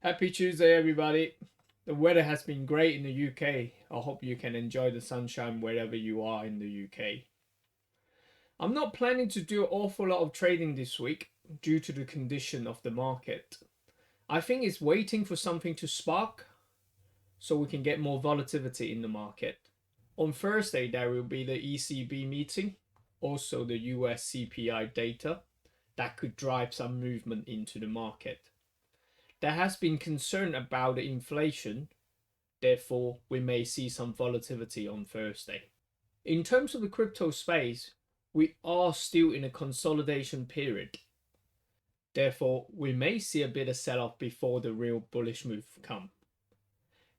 Happy Tuesday, everybody. The weather has been great in the UK. I hope you can enjoy the sunshine wherever you are in the UK. I'm not planning to do an awful lot of trading this week due to the condition of the market. I think it's waiting for something to spark so we can get more volatility in the market. On Thursday, there will be the ECB meeting, also the US CPI data that could drive some movement into the market. There has been concern about the inflation, therefore, we may see some volatility on Thursday. In terms of the crypto space, we are still in a consolidation period. Therefore, we may see a bit of sell-off before the real bullish move come.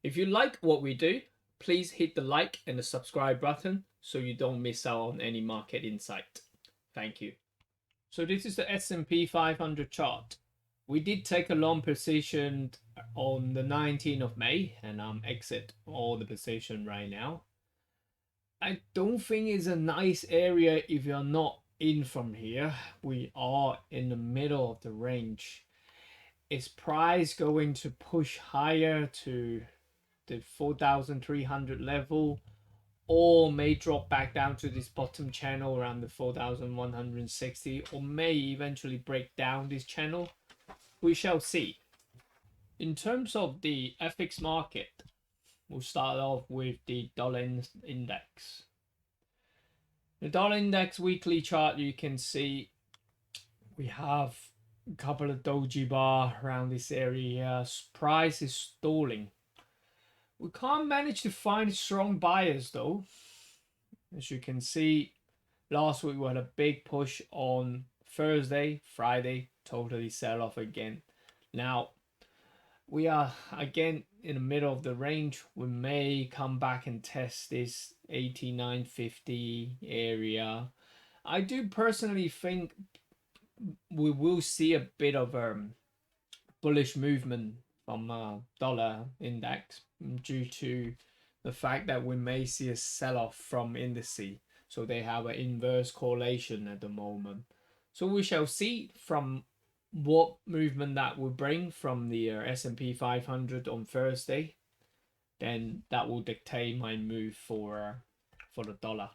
If you like what we do, please hit the like and the subscribe button so you don't miss out on any market insight. Thank you. So this is the S&P 500 chart. We did take a long position on the 19th of May and exit all the position right now. I don't think it's a nice area if you're not in from here. We are in the middle of the range. Is price going to push higher to the 4,300 level, or may drop back down to this bottom channel around the 4,160, or may eventually break down this channel? We shall see. In terms of the FX market, we'll start off with the dollar index. The dollar index weekly chart, you can see we have a couple of doji bar around this area. Price is stalling. We can't manage to find strong buyers though. As you can see, last week we had a big push on Thursday, Friday, totally sell off again. Now we are again in the middle of the range. We may come back and test this 89.50 area. I do personally think we will see a bit of bullish movement from dollar index due to the fact that we may see a sell-off from indices. So they have an inverse correlation at the moment. So we shall see from what movement that will bring from the S&P 500 on Thursday. Then that will dictate my move for the dollar.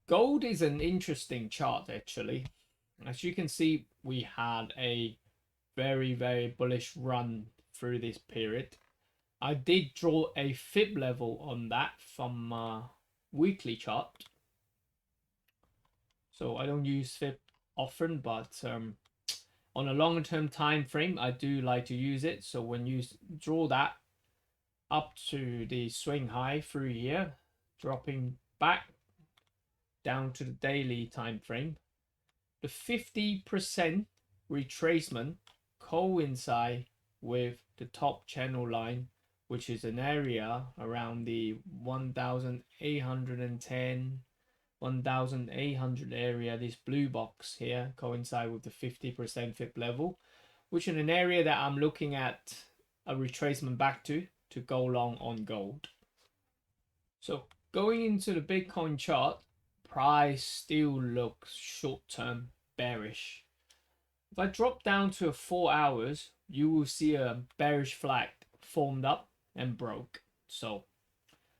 Gold is an interesting chart actually. As you can see, we had a very bullish run through this period. I did draw a fib level on that from weekly chart. So I don't use fib often, but on a longer term time frame, I do like to use it. So when you draw that up to the swing high through here, dropping back down to the daily time frame, the 50% retracement coincide with the top channel line, which is an area around the 1,810 1,800 area. This blue box here coincide with the 50% fib level, which is an area that I'm looking at a retracement back to go long on gold. So going into the Bitcoin chart, price still looks short-term bearish. If I drop down to 4 hours, you will see a bearish flag formed up and broke. So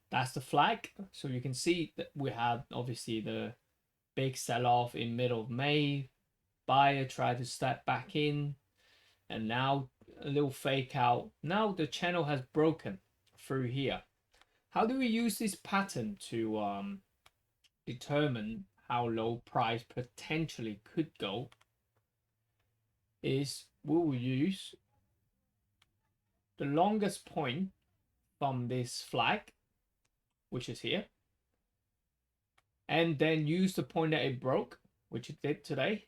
that's the flag. So you can see that we had obviously the big sell-off in middle of May. Buyer tried to step back in, and now a little fake out. Now the channel has broken through here. How do we use this pattern to determine how low price potentially could go? Is we will use the longest point from this flag, which is here, and then use the point that it broke, which it did today.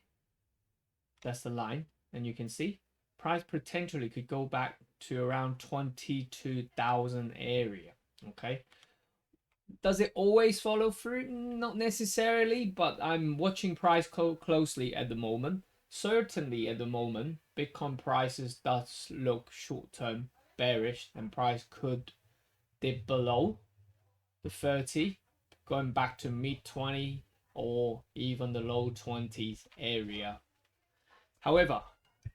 That's the line, and you can see price potentially could go back to around 22,000 area. Okay, does it always follow through? Not necessarily, but I'm watching price closely at the moment. Certainly at the moment, Bitcoin prices does look short-term bearish, and price could dip below the 30, going back to mid 20 or even the low 20s area. However,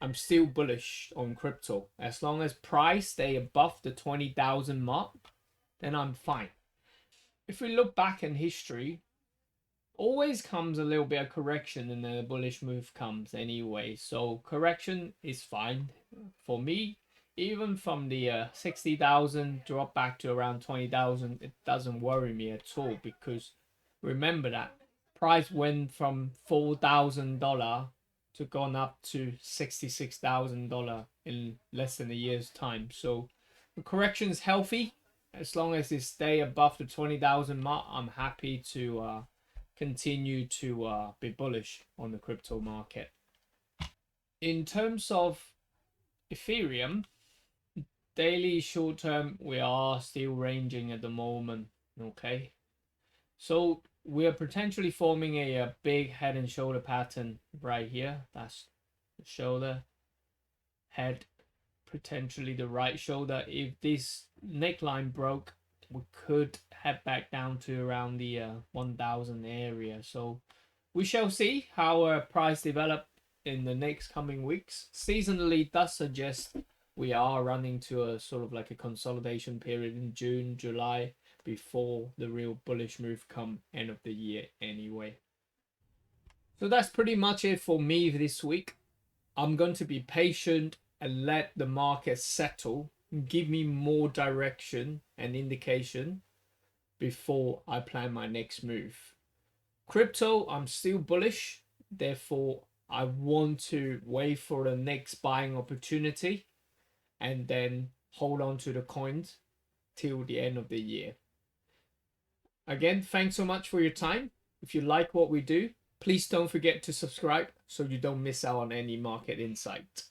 I'm still bullish on crypto. As long as price stay above the 20,000 mark, then I'm fine. If we look back in history, always comes a little bit of correction and then a bullish move comes anyway. So correction is fine for me. Even from the 60,000 drop back to around 20,000, it doesn't worry me at all, because remember that price went from $4,000 to gone up to $66,000 in less than a year's time. So the correction is healthy. As long as it stay above the 20,000 mark, I'm happy to continue to be bullish on the crypto market. In terms of Ethereum, daily short term, we are still ranging at the moment. Okay, so we are potentially forming a big head and shoulder pattern right here. That's the shoulder, head, potentially the right shoulder. If this neckline broke, we could head back down to around the 1,000 area. So we shall see how price develop in the next coming weeks. Seasonally does suggest we are running to a sort of like a consolidation period in June, July, before the real bullish move come end of the year anyway. So that's pretty much it for me this week. I'm going to be patient and let the market settle, give me more direction and indication before I plan my next move. Crypto, I'm still bullish, therefore I want to wait for the next buying opportunity and then hold on to the coins till the end of the year. Again, thanks so much for your time. If you like what we do, please don't forget to subscribe so you don't miss out on any market insight.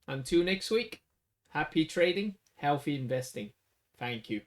Until next week, happy trading, healthy investing. Thank you.